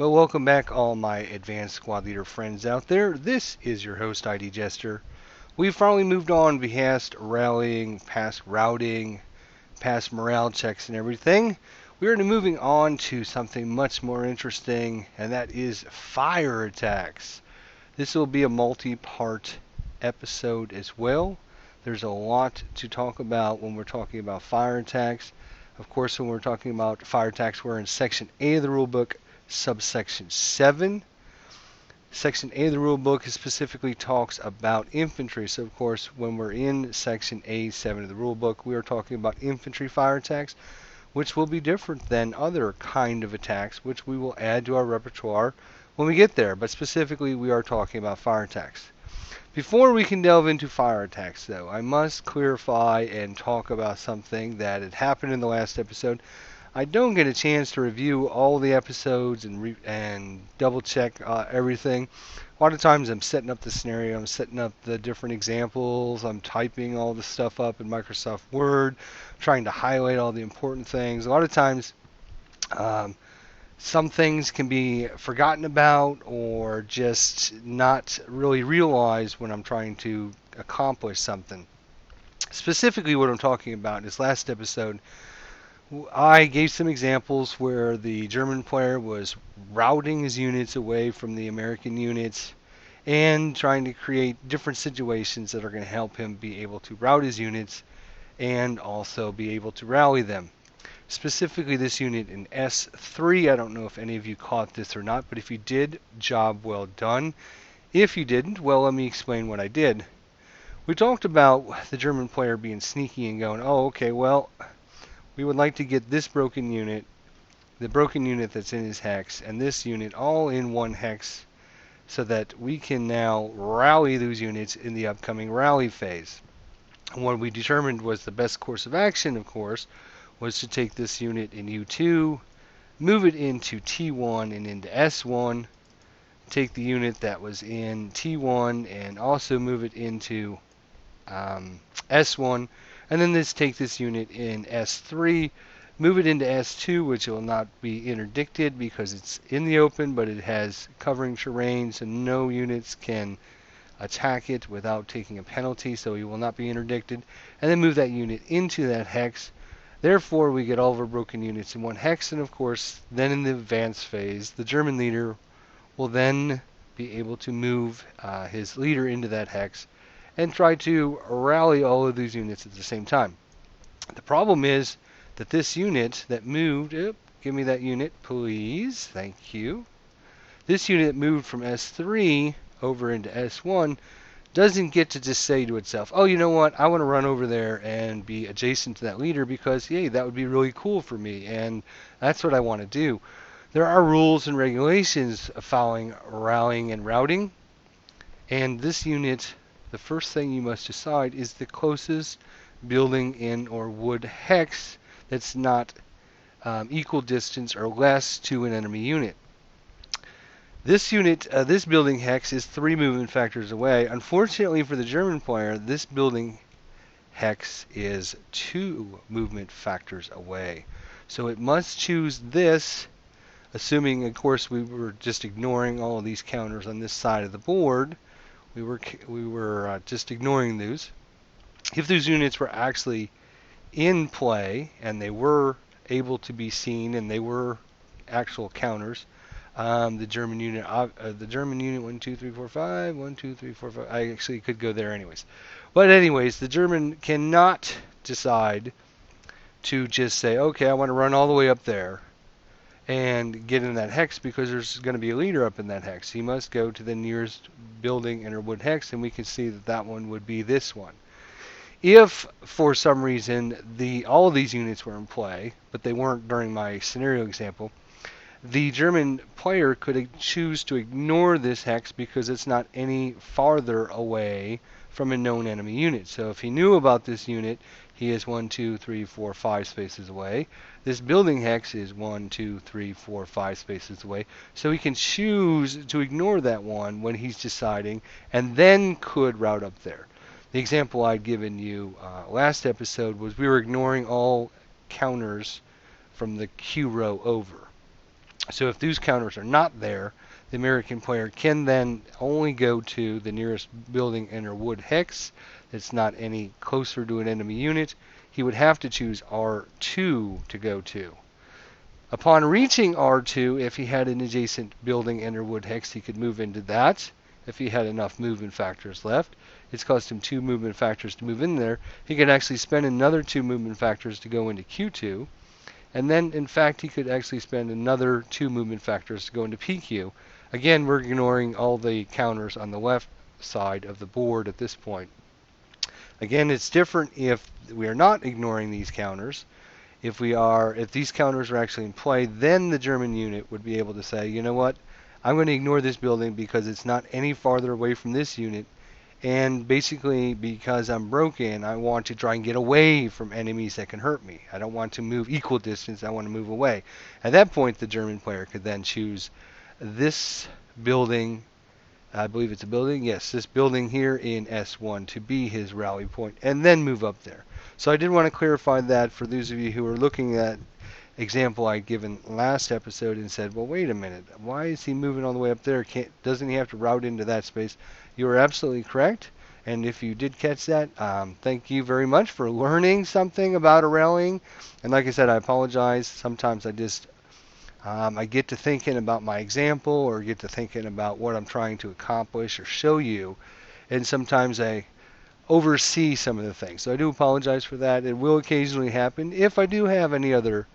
Well, welcome back, all my advanced squad leader friends out there. This is your host, ID Jester. We've finally moved on past rallying, past routing, past morale checks and everything. We're moving on to something much more interesting, and that is fire attacks. This will be a multi-part episode as well. There's a lot to talk about when we're talking about fire attacks. Of course, when we're talking about fire attacks, we're in Section A of the rulebook, subsection 7. Section A of the rulebook specifically talks about infantry. So, of course, when we're in Section A7 of the rulebook, we are talking about infantry fire attacks, which will be different than other kind of attacks, which we will add to our repertoire when we get there. But specifically, we are talking about fire attacks. Before we can delve into fire attacks, though, I must clarify and talk about something that had happened in the last episode. I don't get a chance to review all the episodes and double check everything. A lot of times I'm setting up the scenario, I'm setting up the different examples, I'm typing all the stuff up in Microsoft Word, trying to highlight all the important things. A lot of times um, some things can be forgotten about or just not really realized when I'm trying to accomplish something. Specifically, what I'm talking about in this last episode, I gave some examples where the German player was routing his units away from the American units and trying to create different situations that are going to help him be able to route his units and also be able to rally them. Specifically, this unit in S3, I don't know if any of you caught this or not, but if you did, job well done. If you didn't, well, let me explain what I did. We talked about the German player being sneaky and going, oh, okay, well, we would like to get this broken unit, the broken unit that's in his hex, and this unit all in one hex so that we can now rally those units in the upcoming rally phase. And what we determined was the best course of action, of course, was to take this unit in U2, move it into T1 and into S1, take the unit that was in T1 and also move it into S1, and then take this unit in S3, move it into S2, which will not be interdicted because it's in the open, but it has covering terrain, so no units can attack it without taking a penalty, so he will not be interdicted, and then move that unit into that hex. Therefore, we get all of our broken units in one hex, and of course, then in the advanced phase, the German leader will then be able to move his leader into that hex and try to rally all of these units at the same time. The problem is that this unit that moved, give me that unit, please, thank you. This unit that moved from S3 over into S1 doesn't get to just say to itself, oh, you know what, I want to run over there and be adjacent to that leader because, yay, that would be really cool for me, and that's what I want to do. There are rules and regulations following rallying and routing, and this unit, the first thing you must decide is the closest building in or wood hex that's not equal distance or less to an enemy unit. This unit, this building hex is 3 movement factors away. Unfortunately for the German player, this building hex is 2 movement factors away. So it must choose this, assuming, of course, we were just ignoring all of these counters on this side of the board. We were just ignoring those. If those units were actually in play and they were able to be seen and they were actual counters, the German unit 1, 2, 3, 4, 5, 1, 2, 3, 4, 5. I actually could go there anyways. But anyways, the German cannot decide to just say, okay, I want to run all the way up there and get in that hex because there's going to be a leader up in that hex. He must go to the nearest building in a wood hex, and we can see that that one would be this one. If for some reason all of these units were in play, but they weren't during my scenario example, the German player could choose to ignore this hex because it's not any farther away from a known enemy unit. So if he knew about this unit, he is 1, 2, 3, 4, 5 spaces away. This building hex is 1, 2, 3, 4, 5 spaces away. So he can choose to ignore that one when he's deciding and then could route up there. The example I'd given you last episode was we were ignoring all counters from the Q row over. So if those counters are not there, the American player can then only go to the nearest building in a wood hex that's not any closer to an enemy unit. He would have to choose R2 to go to. Upon reaching R2, if he had an adjacent building in a wood hex, he could move into that. If he had enough movement factors left, it's cost him 2 movement factors to move in there. He could actually spend another 2 movement factors to go into Q2. And then, in fact, he could actually spend another 2 movement factors to go into PQ. Again, we're ignoring all the counters on the left side of the board at this point. Again, it's different if we are not ignoring these counters. If these counters are actually in play, then the German unit would be able to say, you know what, I'm going to ignore this building because it's not any farther away from this unit. And basically, because I'm broken, I want to try and get away from enemies that can hurt me. I don't want to move equal distance. I want to move away. At that point, the German player could then choose this building. I believe it's a building. Yes, this building here in S1 to be his rally point, and then move up there. So I did want to clarify that for those of you who are looking at example I'd given last episode and said, well, wait a minute, why is he moving all the way up there? Doesn't he have to route into that space? You are absolutely correct. And if you did catch that, thank you very much for learning something about a rallying. And like I said, I apologize. Sometimes I get to thinking about my example or get to thinking about what I'm trying to accomplish or show you. And sometimes I oversee some of the things. So I do apologize for that. It will occasionally happen. If I do have any other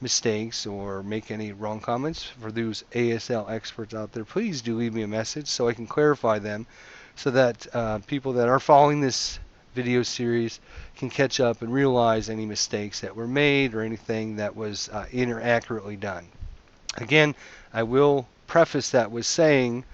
mistakes or make any wrong comments, for those ASL experts out there, please do leave me a message so I can clarify them so that people that are following this video series can catch up and realize any mistakes that were made or anything that was inaccurately done. Again, I will preface that with saying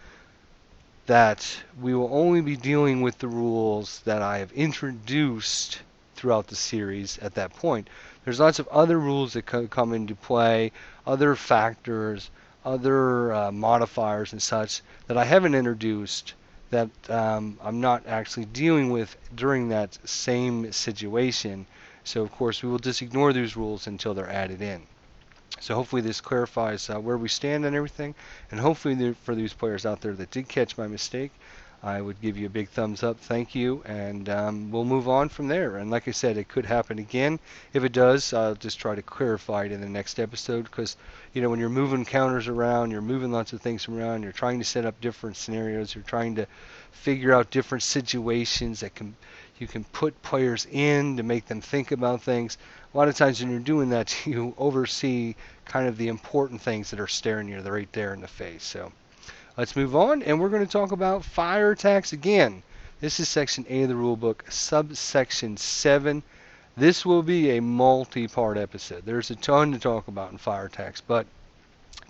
that we will only be dealing with the rules that I have introduced throughout the series at that point. There's lots of other rules that come into play, other factors, other modifiers and such that I haven't introduced that I'm not actually dealing with during that same situation. So of course we will just ignore these rules until they're added in. So hopefully this clarifies where we stand and everything, and hopefully for these players out there that did catch my mistake, I would give you a big thumbs up, thank you, and we'll move on from there. And like I said, it could happen again. If it does, I'll just try to clarify it in the next episode, because when you're moving counters around, you're moving lots of things around, you're trying to set up different scenarios, you're trying to figure out different situations that you can put players in to make them think about things. A lot of times when you're doing that, you oversee kind of the important things that are staring you right there in the face. So let's move on, and we're going to talk about fire attacks again. This is section A of the rulebook, subsection 7. This will be a multi-part episode. There's a ton to talk about in fire attacks, but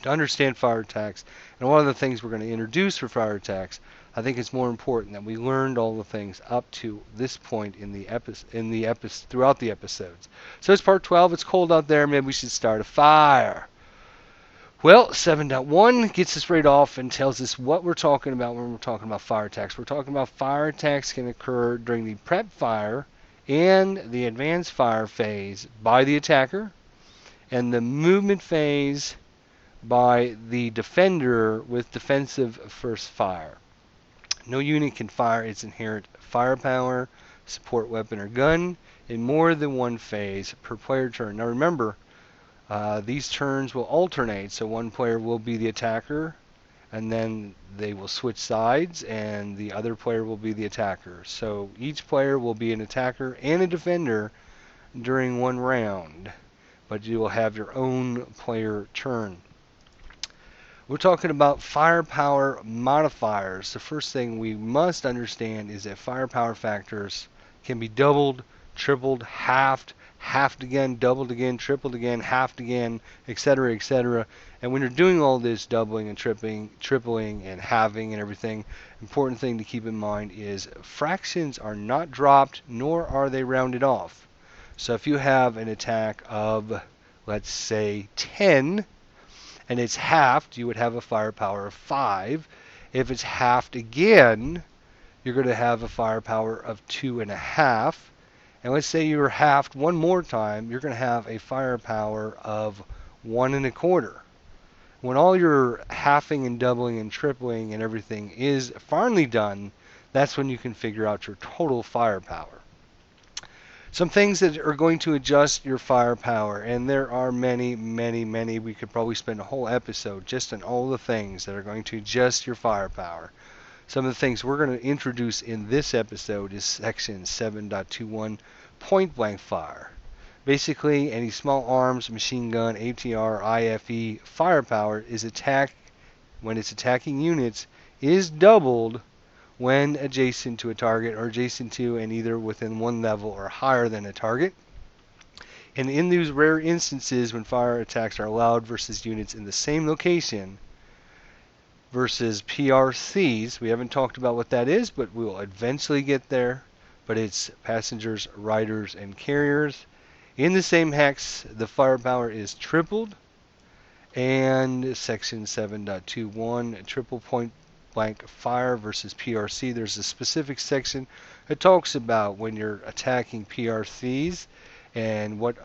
to understand fire attacks, and one of the things we're going to introduce for fire attacks, I think it's more important that we learned all the things up to this point in the throughout the episodes. So it's part 12. It's cold out there. Maybe we should start a fire. Well, 7.1 gets us right off and tells us what we're talking about when we're talking about fire attacks. We're talking about fire attacks can occur during the prep fire and the advanced fire phase by the attacker, and the movement phase by the defender with defensive first fire. No unit can fire its inherent firepower, support weapon, or gun in more than one phase per player turn. Now remember, these turns will alternate, so one player will be the attacker, and then they will switch sides, and the other player will be the attacker. So each player will be an attacker and a defender during one round, but you will have your own player turn. We're talking about firepower modifiers. The first thing we must understand is that firepower factors can be doubled, tripled, halved again, doubled again, tripled again, halved again, etc., etc. And when you're doing all this doubling and tripling and halving and everything, important thing to keep in mind is fractions are not dropped, nor are they rounded off. So if you have an attack of, let's say, 10, and it's halved, you would have a firepower of 5. If it's halved again, you're going to have a firepower of 2.5. And let's say you're halved one more time, you're going to have a firepower of 1.25. When all your halving and doubling and tripling and everything is finally done, that's when you can figure out your total firepower. Some things that are going to adjust your firepower, and there are many, many, many. We could probably spend a whole episode just on all the things that are going to adjust your firepower. Some of the things we're going to introduce in this episode is section 7.21, point blank fire. Basically, any small arms, machine gun, ATR, IFE firepower is when it's attacking units is doubled when adjacent to a target or adjacent to and either within one level or higher than a target. And in those rare instances when fire attacks are allowed versus units in the same location versus PRCs, we haven't talked about what that is, but we'll eventually get there. But it's passengers, riders, and carriers. In the same hex, the firepower is tripled. And section 7.21, triple point blank fire versus PRC. There's a specific section that talks about when you're attacking PRCs and what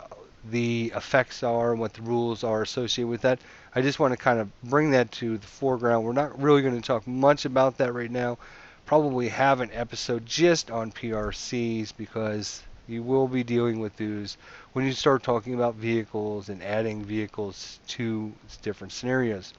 the effects are and what the rules are associated with that. I just want to kind of bring that to the foreground. We're not really going to talk much about that right now. Probably have an episode just on PRCs because you will be dealing with those when you start talking about vehicles and adding vehicles to different scenarios.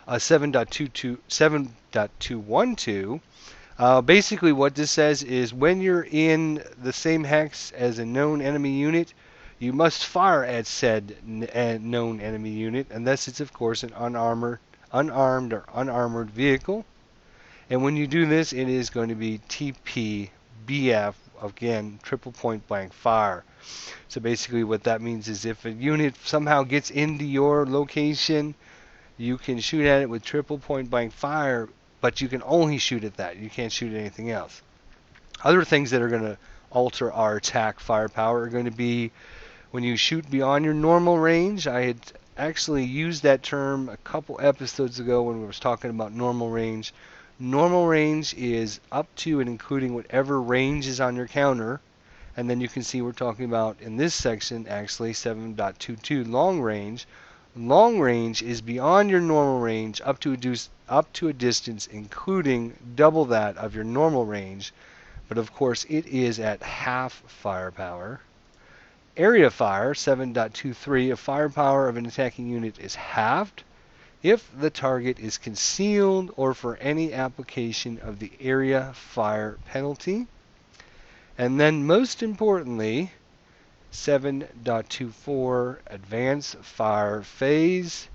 7.212, basically what this says is when you're in the same hex as a known enemy unit, you must fire at said known enemy unit unless it's of course an unarmed or unarmored vehicle. And when you do this, it is going to be TPBF, again, triple point blank fire. So basically what that means is if a unit somehow gets into your location, you can shoot at it with triple point blank fire, but you can only shoot at that. You can't shoot at anything else. Other things that are going to alter our attack firepower are going to be when you shoot beyond your normal range. I had actually used that term a couple episodes ago when we was talking about normal range. Normal range is up to and including whatever range is on your counter. And then you can see we're talking about in this section actually 7.22 long range. Long range is beyond your normal range up to a distance including double that of your normal range. But of course it is at half firepower. Area fire 7.23, a firepower of an attacking unit is halved if the target is concealed or for any application of the area fire penalty. And then most importantly, 7.24, advanced fire phase.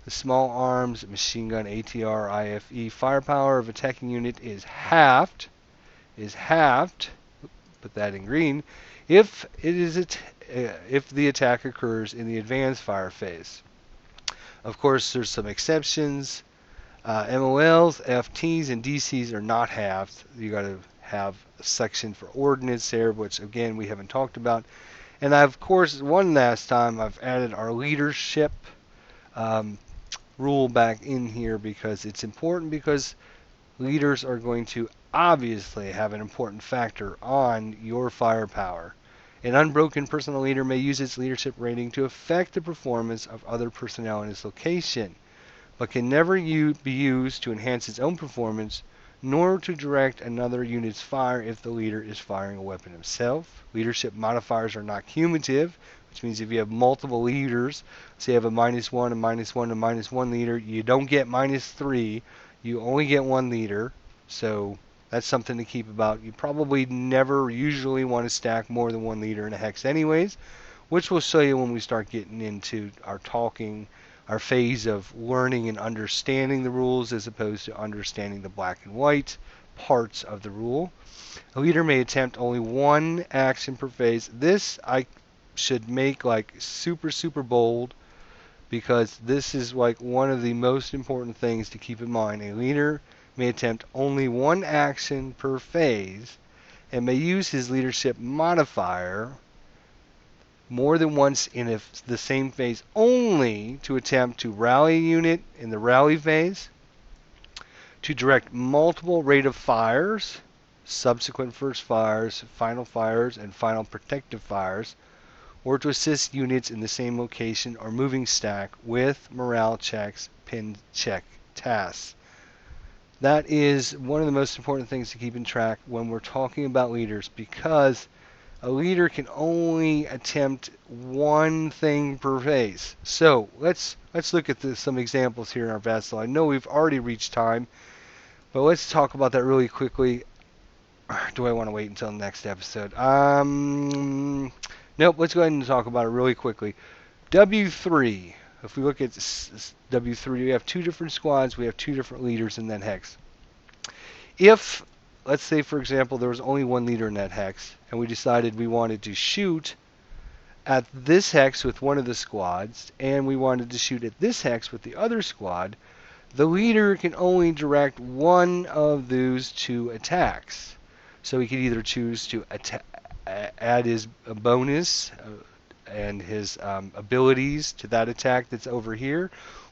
The small arms, machine gun, ATR, IFE firepower of attacking unit is halved. Put that in green. If the attack occurs in the advanced fire phase. Of course, there's some exceptions. MOLs, FTs, and DCs are not halved. You got to have a section for ordnance there, which again we haven't talked about. And of course, one last time I've added our leadership rule back in here because it's important, because leaders are going to obviously have an important factor on your firepower. An unbroken personnel leader may use its leadership rating to affect the performance of other personnel in its location, but can never be used to enhance its own performance, nor to direct another unit's fire if the leader is firing a weapon himself. Leadership modifiers are not cumulative, which means if you have multiple leaders, say you have a -1, a -1, a -1 leader, you don't get -3, you only get one leader. So that's something to keep about. You probably never usually want to stack more than one leader in a hex anyways, which we'll show you when we start getting into our phase of learning and understanding the rules as opposed to understanding the black and white parts of the rule. A leader may attempt only one action per phase. This I should make like super bold, because this is like one of the most important things to keep in mind. A leader may attempt only one action per phase and may use his leadership modifier more than once in the same phase only to attempt to rally a unit in the rally phase, to direct multiple rate of fires, subsequent first fires, final fires, and final protective fires, or to assist units in the same location or moving stack with morale checks, pin check tasks. That is one of the most important things to keep in track when we're talking about leaders, because a leader can only attempt one thing per phase. So let's look at some examples here in our vessel. I know we've already reached time, but let's talk about that really quickly. Do I want to wait until the next episode? Nope. Let's go ahead and talk about it really quickly. W3. If we look at W3, we have two different squads. We have two different leaders in that hex. If, let's say, for example, there was only one leader in that hex, and we decided we wanted to shoot at this hex with one of the squads, and we wanted to shoot at this hex with the other squad, the leader can only direct one of those two attacks. So he could either choose to add his bonus and his abilities to that attack that's over here,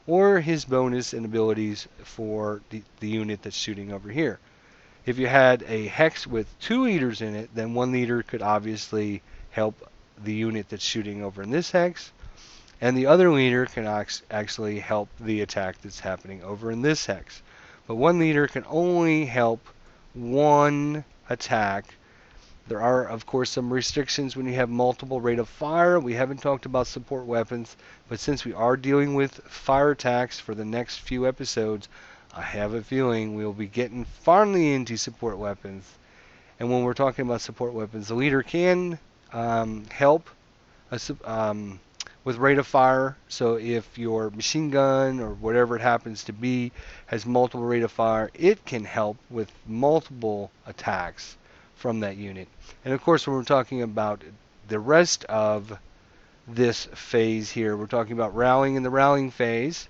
or his bonus and abilities for the unit that's shooting over here. If you had a hex with two leaders in it, then one leader could obviously help the unit that's shooting over in this hex, and the other leader can actually help the attack that's happening over in this hex. But one leader can only help one attack. There are, of course, some restrictions when you have multiple rate of fire. We haven't talked about support weapons, but since we are dealing with fire attacks for the next few episodes, I have a feeling we'll be getting finally into support weapons. And when we're talking about support weapons, the leader can help with rate of fire. So if your machine gun or whatever it happens to be has multiple rate of fire, it can help with multiple attacks from that unit. And of course, when we're talking about the rest of this phase here, we're talking about rallying in the rallying phase,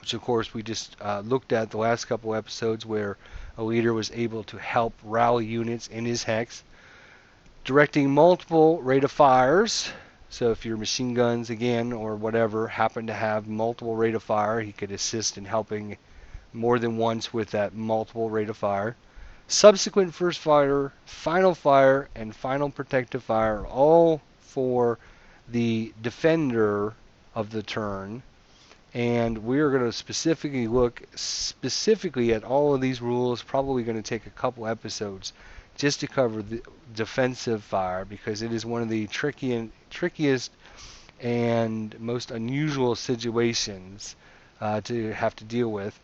which of course we just looked at the last couple episodes, where a leader was able to help rally units in his hex. Directing multiple rate of fires. So if your machine guns, again, or whatever, happen to have multiple rate of fire, he could assist in helping more than once with that multiple rate of fire. Subsequent first fire, and final protective fire are all for the defender of the turn. And we're going to specifically look at all of these rules. Probably going to take a couple episodes just to cover the defensive fire, because it is one of the trickiest and most unusual situations to have to deal with.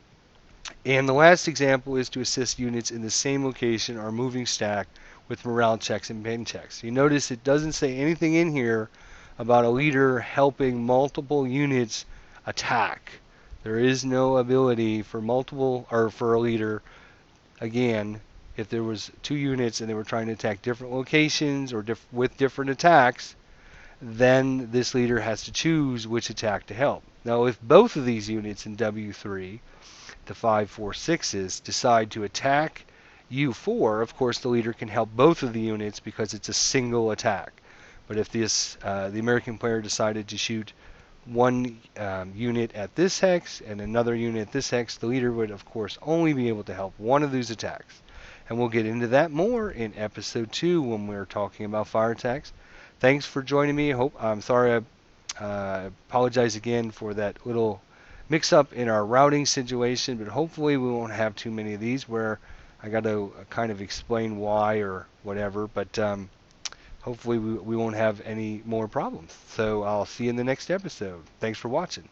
And the last example is to assist units in the same location or moving stack with morale checks and pin checks. You notice it doesn't say anything in here about a leader helping multiple units attack. There is no ability for for a leader, again, if there was two units and they were trying to attack different locations or with different attacks, then this leader has to choose which attack to help. Now, if both of these units in W3, the 5, 4, 6s, decide to attack U4, of course the leader can help both of the units because it's a single attack. But if the American player decided to shoot one unit at this hex and another unit at this hex, the leader would of course only be able to help one of those attacks. And we'll get into that more in episode 2 when we're talking about fire attacks. Thanks for joining me. I'm sorry, I apologize again for that little mix-up in our routing situation, but hopefully we won't have too many of these where I got to kind of explain why or whatever, but hopefully we won't have any more problems. So I'll see you in the next episode. Thanks for watching.